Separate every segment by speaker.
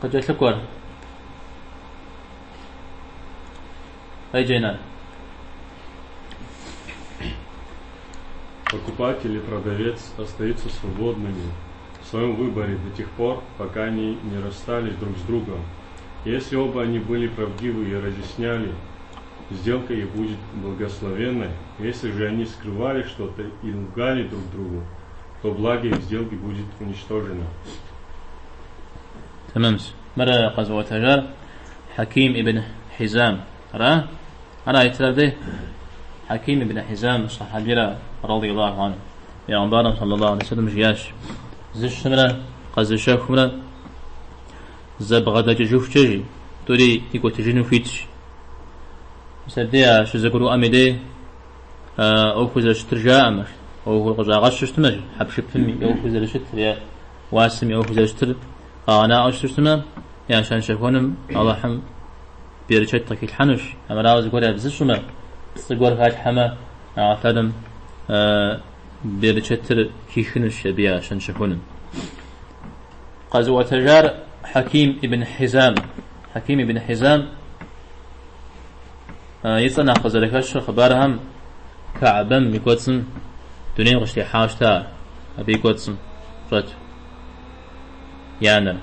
Speaker 1: قد جاء لكور أي جينا.
Speaker 2: Покупатель и продавец остаются свободными в своем выборе до тех пор, пока они не расстались друг с другом. Если оба они были правдивы и разъясняли, сделка их будет благословенной. Если же они скрывали что-то и лгали друг другу, то благо их сделки будет уничтожено.
Speaker 1: تمام. مرة غزوة تجار حكيم ابن حزام أنا يتردي حكيم ابن حزام صحابي رضي الله عنه يا عمبارم صلى الله عليه وسلم جياش زش مرة قز شاف مرة زب غدا جوف تجي توري يكو تجينو فيتش سديا شو زقرو أميدي أو خذ اشترجاء مش أو غزا غش اشتمج حبش بفمي أو خذ الشتر يا واسمي أو خذ اشتر أنا أشتمه يا عشان شافونم الله حم بيرشتك الحنش أما راوز قولها بزشمه صقور غاج حما عثادم بيرشتر كيخنش بيا عشان شافونم. قزوة تجار حكيم ابن حزام يصنع خزركش خبرهم كعبم يقصن دنيا غشتي حاشتا أبي يقصن رد يعني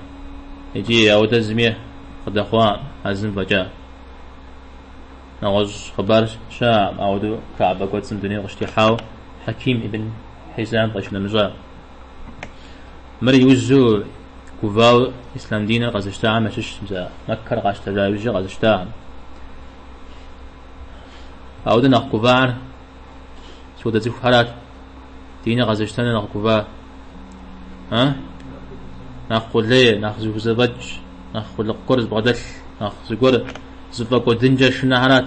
Speaker 1: يجي أود الزمية قد أخوان عزم بجا نغز خبر شام أود كعب قدسم دنيا غشتي حاو حكيم ابن حزام طيش نمزا مر يوزو كوفاو إسلام دينا غزشتا مشش مزا مكر غشتا جايوجي غزشتا أود نخ كوفار سودا زيف حرات دينا غزشتا نخ كوفا ناخذ ليه ناخذ زبج ناخذ القرز بغدل ناخذ قر زبق ودنجة شنهارات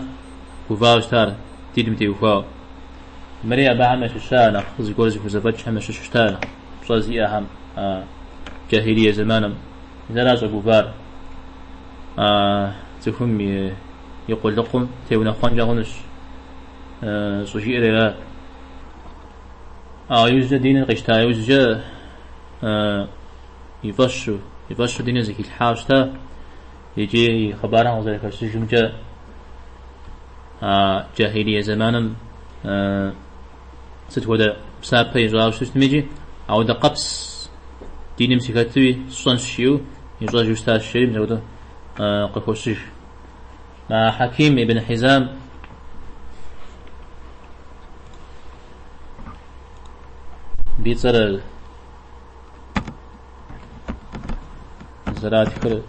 Speaker 1: وفاوش تار تيدمتي وفاو مريا بعمش الشارع ناخذ قرز وزبج همش الشارع بصازي أهم جاهلية زمانم إذا راجع كفار تفهم يقول لكم تيونا خان جاهنش صوشي إلى يوجد دين قشتا يوجد يفشو دين زكي الحاشتا يجي خبرها وذلك السجمجة جاهلية زمانم ستودا بسابة يجراوش تستميجي أو دا قبس دين مسكتوي صن شيو يجرا جوستا الشيء من هذا قفوشيش مع حكيم ابن حزام بيتصل زرات كل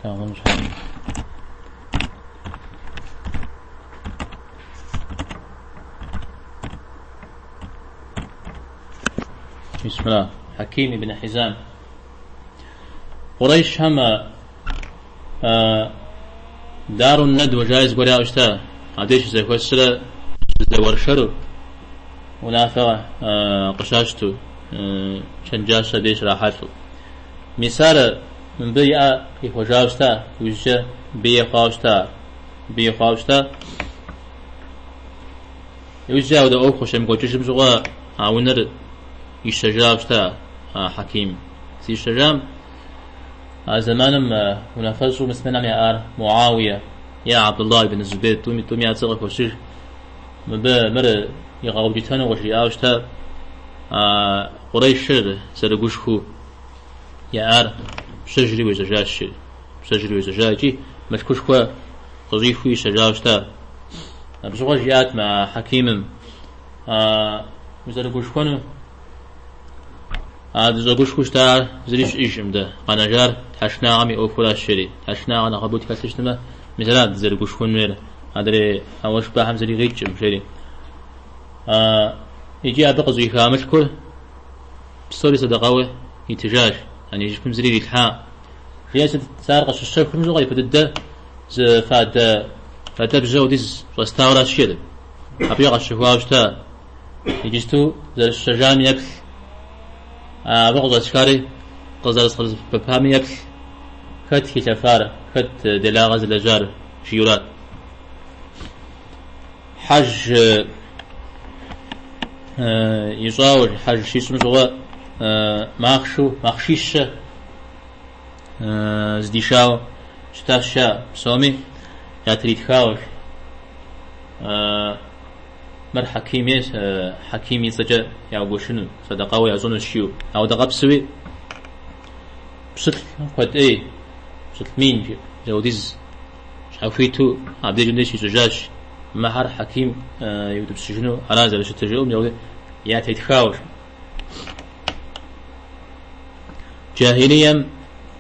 Speaker 1: كلام مش حلو. بسم الله. حكيم ابن حزام قريش هم دار الندوة جايز قرية أشتا عديش زي كوسرة زي ورشرو ونافع قشاشتو شنجاشة ديش راحتو مثال من بيئة يخوجاوشتا وجه بيئة خاوشتا يوجه ودا أو خوشم قوتش بزغا عاونر يشجاوشتا حكيم سي شجام زمانم منافسو مسمنا يا معاوية يا عبد الله بن الزبير تومي أتصغى خوشش مر يغاوجتان وشي أوشتا قريش شر سرقوشكو يا شجري وزجاج شجري مشكوش كوا قضيفي شجاوشتا بزغا جيات مع حكيم وزرقوش كونو زوجوش كوشتا زريش إيشم ده أنا جار تحشنا عمي أو فلا الشري تحشنا أنا قبوت كاتشتما مثلا زرقوش كون مير أدري أوش باهم زري غيتشم شري يجي أبقى زي خامش كل بصوري صدقاوي يتجاج يعني يجيكم زري الحاء جياسة سارقة الشيخ كم زغاي فدده ز فاد بجو ديز واستاورا شيل أبيغ الشهوا وشتا يجستو زر الشجان يبث بغض أشكاري قزر بفهم يبث كت كتفارة كت دلاغز لجار شيولات حج يصاور حج شي اسمه ماخشيش زديشاو شتاشا بسومي يا تريد خاوش مر حكيمي حكيمي سجى يا وشنو صدقاو يا زون الشيو أو دقبسوي بسط قد إيه بسط مين جوديز شافيتو عبد الجندي سجاش مهر حكيم يكتب سجنو على زل شتجوم يقول يا تيتخاوش جاهليا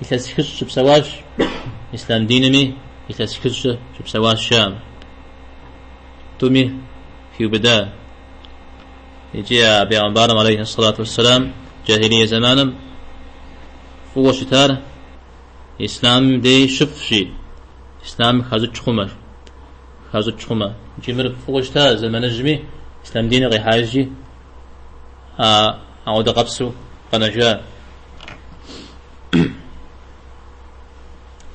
Speaker 1: يتسكش بسواش إسلام دينمي يتسكش بسواش شام تومي في بدا يجي بيغمبارم عليه الصلاة والسلام جاهلية زمانا فوق شتار إسلام دي شفشي إسلام خازو تشخمر خازو تشخمر جمر فوق شتار زمان الجمي إسلام ديني غي حاجي أعود قبسو قنجا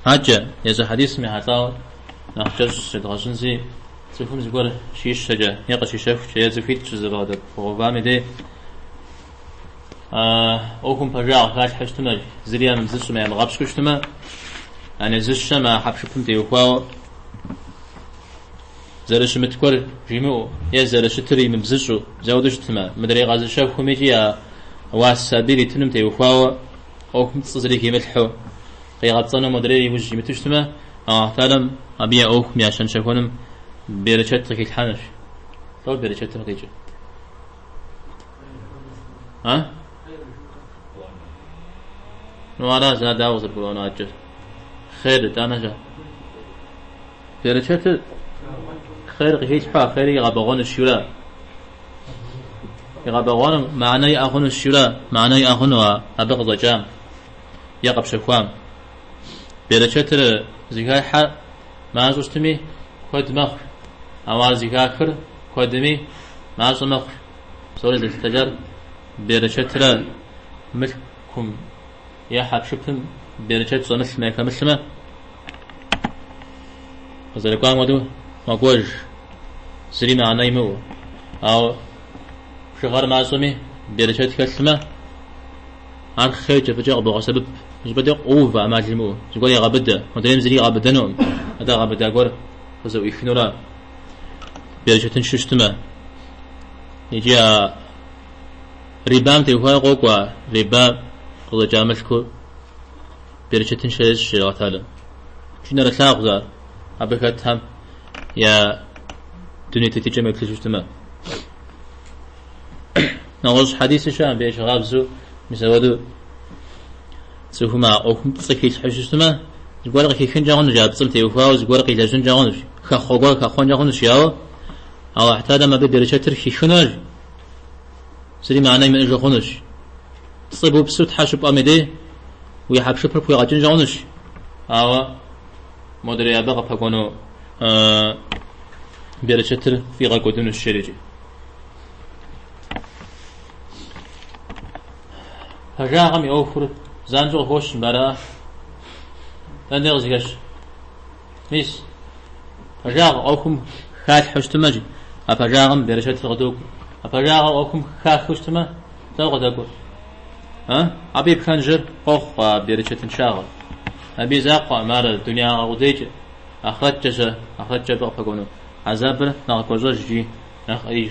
Speaker 1: حاجة يزا حديث من حتاو نحجر سيدغاشن زي تفهم زقول شيش سجا يقى شيشف شيء زفيت شزبادة وغبامي دي أوكم برجع خاش حشتما زريا من زش ما يمغابش كشتما يعني زش ما حبشكم تيوخوا زرش متكور جيمو يا زرش تري من بزشو زودش تما مدري غاز شاف خميجي واس سابيري تنم تيوخوا أوكم تصزري كي ملحو قيغطنا مدري وجي متشتما تعلم أبي أوكم يا عشان شافونم بيرشت ركيت حنش طول بيرشت ركيت ها نوارا زاد داوز البلون أجر خير أنا جا بيرشت خير ركيت حا خير يغبغون الشولا يغبغون معناه يأخون الشولا معناه يأخون وأبغض جام يقب شكوام بيرشت زكاة حا ما زوجتمي خد مخر أوازي كاكر قدمي ما سمخر سوري التجار برشترا ملكم يا حق شبهم برشت صنف ما كمسمة وزرقان ودو ما قوج سري مع نايمو أو شغار ما سمي برشت كسمة عن خير فجأة بغى سبب مش بدي أوفا ما جمو يقول يا غبدة ودريم زري غبدنهم هذا غبدة أقول فزو يخنورا بيرجتن ششتما يجي ريبام تيوها قوقوا ريبام قل جاملكو بيرجتن شيز شيراتالا شنو رتلاغزا أبكتهم يا دنيا تتجمع كشتما نوز حديث شام بيش غابزو مسودو سوهما أوكم تصكيش حشتما يقول لك كيفين جاهون جاب صلتي وفاوز يقول لك يجون جاهونش خخوجا خخون جاهونش ياو أو احتاج ما بدي رشتر خيشناج سري معناه من إجا خونش تصيبوا بسوت حاشب أمدي ويحب شبر بوي غاجن جاهونش أو مدري أبغى بقولو برشتر في غاقودون الشريجي هجاهم يوفر زانجو هوش برا تندر زيكش ميس هجاهم أوكم خال حشتماجي أفجاهم برشت غدوك أفجاهم أوكم خال حشتما تغدقوا ها أبي بخنجر قخ برشت شاغل أبي زاق مار الدنيا غوديج أخرج بقى فقولوا عذاب ناقوزج جي نخيج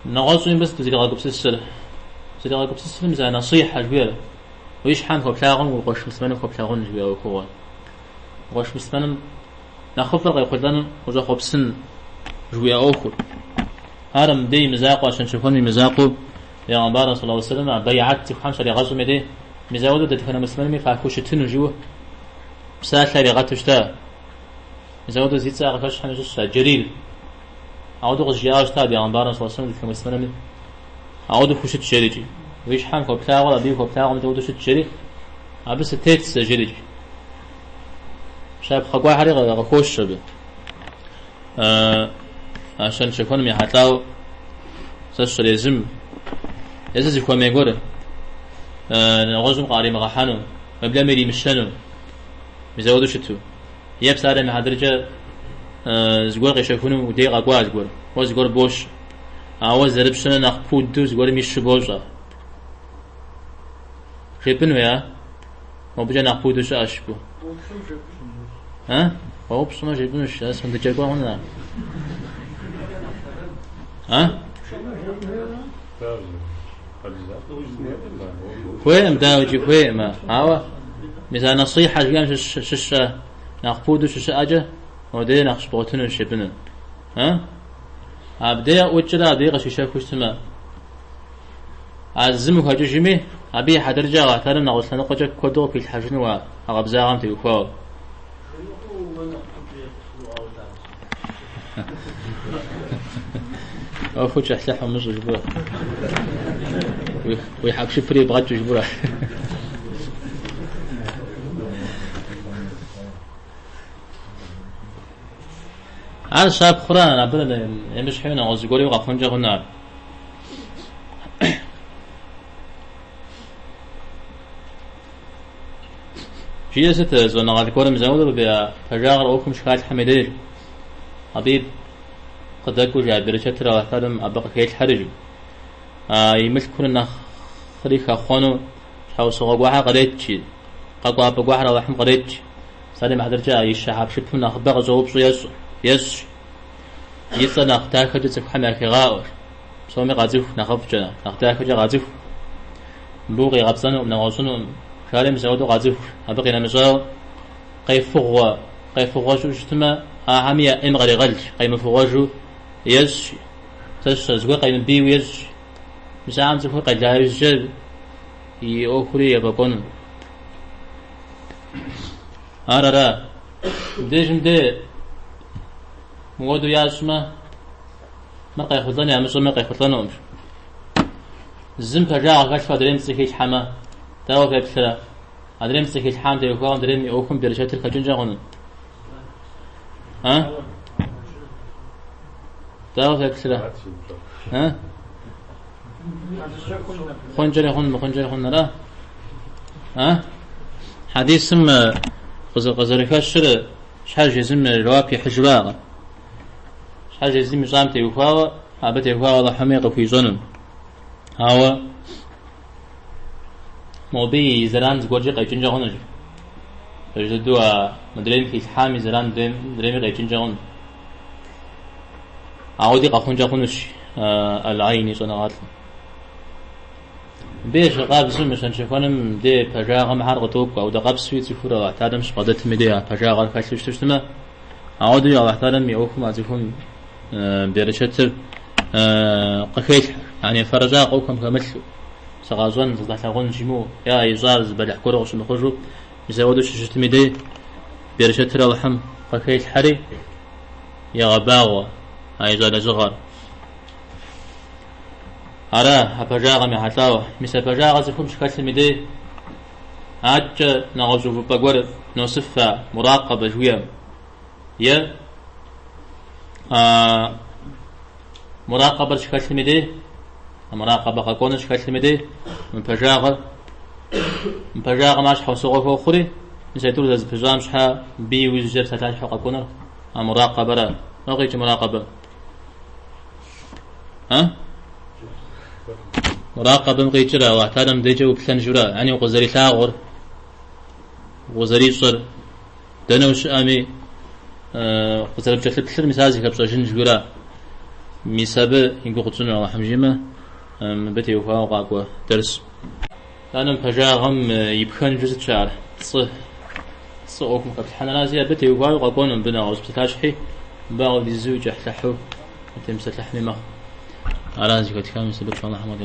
Speaker 1: نغصين بس تزيد غاقب سلسلة زيد غاقب سلسلة مزا نصيحة جبيرة ويش حام خبشاغن وقش مسمن خبشاغن جبيرة وكوان وقش مسمن نخفر يقولون وجا خبسن جوية أخر هرم دي مزاقو عشان شوفوني مزاقو يا عمبارة صلى الله عليه وسلم بيعت خمسة لغزو مدي مزاودو دتفنا مسلمي فاكوش تنجو بساعة لغتشتا مزاودو زيت ساعة كاش حنجش جريل عودو غزجاج تا يا عمبارة صلى الله عليه وسلم دتفنا مسلمي عودو خوشت شريجي ويش حام كوبلاغو أبي كوبلاغو متودو شت شري أبس تيت جريجي شاب خقوا حريقة خوش شبه عشان شكون مي حتاو سش لازم يزز يكون ميغور نغزم قاري مغحانو مبلا ميري مشانو مزودو شتو ياب ساره مي حدرجه زغور يشوفونو ودي قوا زغور وزغور بوش اواز زربشن نخ بود زغور ميش بوجا خيبن ويا وبجا نقبودو شاشبو ها اوبس ما جيبونش اسم دجاجوا هنا ها وين داوجي وين ما هوا مثلا نصيحة جام شش نقبودو شش أجا ودي نقشبوتنو شبنا ها أبدأ وجلا دقيقة شيشة كوستما عزمك هجوجمي أبي حدرجة وأحترم نغسلنا قجا كودو في الحجن وأغبزاهم تيوكوا أفوش أحسحهم نص جبرا ويحق شفري بغاتو جبرا على شاب خران أبدا يمش حين أوزقولي وقفون جاهنا في ست زون غادي كورم زود بيا فجاغر أوكم شكال حميدير حبيب قد أكو جاي برشة وأحترم أبقى كيل حرج يمس كنا خريخ أخوانو شاو سوق واحد قريتشي قاقوا أبقى واحد راح قريتش سالم حضر جاي الشحاب شبنا خبق زوب سو يس يصنع اختاك جت سبحانه كغاور سومي غازف نخف جنا اختاك جا غازف بوغي غبسنو من غوسنو كلام زودو غازف أبقينا مزاو قيفغوا شو شتما عامية إمغري غلج قيم فغوجو يس تسوي قيم بيو يس مش عام زفوا قيل جاهز جل يأكلي يبقون أرى ديجم دي مودو ياسما ما قيخلطني يا مسو ما قيخلطني زم فجاع غش فدريم سكيش حما تاو في بسرا أدريم سكيش حام تيوكوان دريم يأكل برشات الكجنجا غنون ها تاو في بسرا ها خنجري خن لا ها حديث سم قزر كاشر شحال جزم الروابي حجراغ شحال جزم زام تيوكوا أبى تيوكوا حميق في زنم هوا موبي زران زوجي قيجنجا هنج فجدوا مدرين في حامي زران درين قيجنجا هن عودي قفنجا هنش العيني صنعات بيش قاب زم مثلا شفنم دي بجاغ محر قطوب أو دقاب سويت سفورة تعلم شقدت مديا بجاغ الكاسوش تشتما عودي على تعلم يأوكم عزيكم برشة قفيت يعني فرجا قوكم كمثل سغازون زلحقون جمو يا يزارز بلح كورة وشن خرجوا يزودوا شجت مدي برشة روحم قفيت حري يا غباوة هاي زال زغر أرى هبجاغ محتاوه مثل بجاغ زكم شكل مدي عج نغزو بقور نوصف مراقبة جوية يا مراقبة شكل مدي مراقبة قاكون شكل مدي من بجاغ ماش حوسوغو فوخري مثل تقول ذا بجام شحا بي ويزجر ستاج حقاكون مراقبة را نغيش مراقبة ها مراقبة مقيتشرا واحترم ديجا وبلان جرا يعني وقزري ثاغر وقزري صر دنوش أمي قزري بشكل كثير مسازي كبسوشن جرا مسابة ينقو قدسونا وحمجيمة بتي وفاو قاقوة درس أنا بجاغم يبخن جزء شعر ص أوكم قبل حنا نازية بتي وفاو قاقونا بنا غوز بتاشحي باغو دي الزوج أحلحو تمسة لحمي ما أرازي كتكامل سبب شاء الله حمد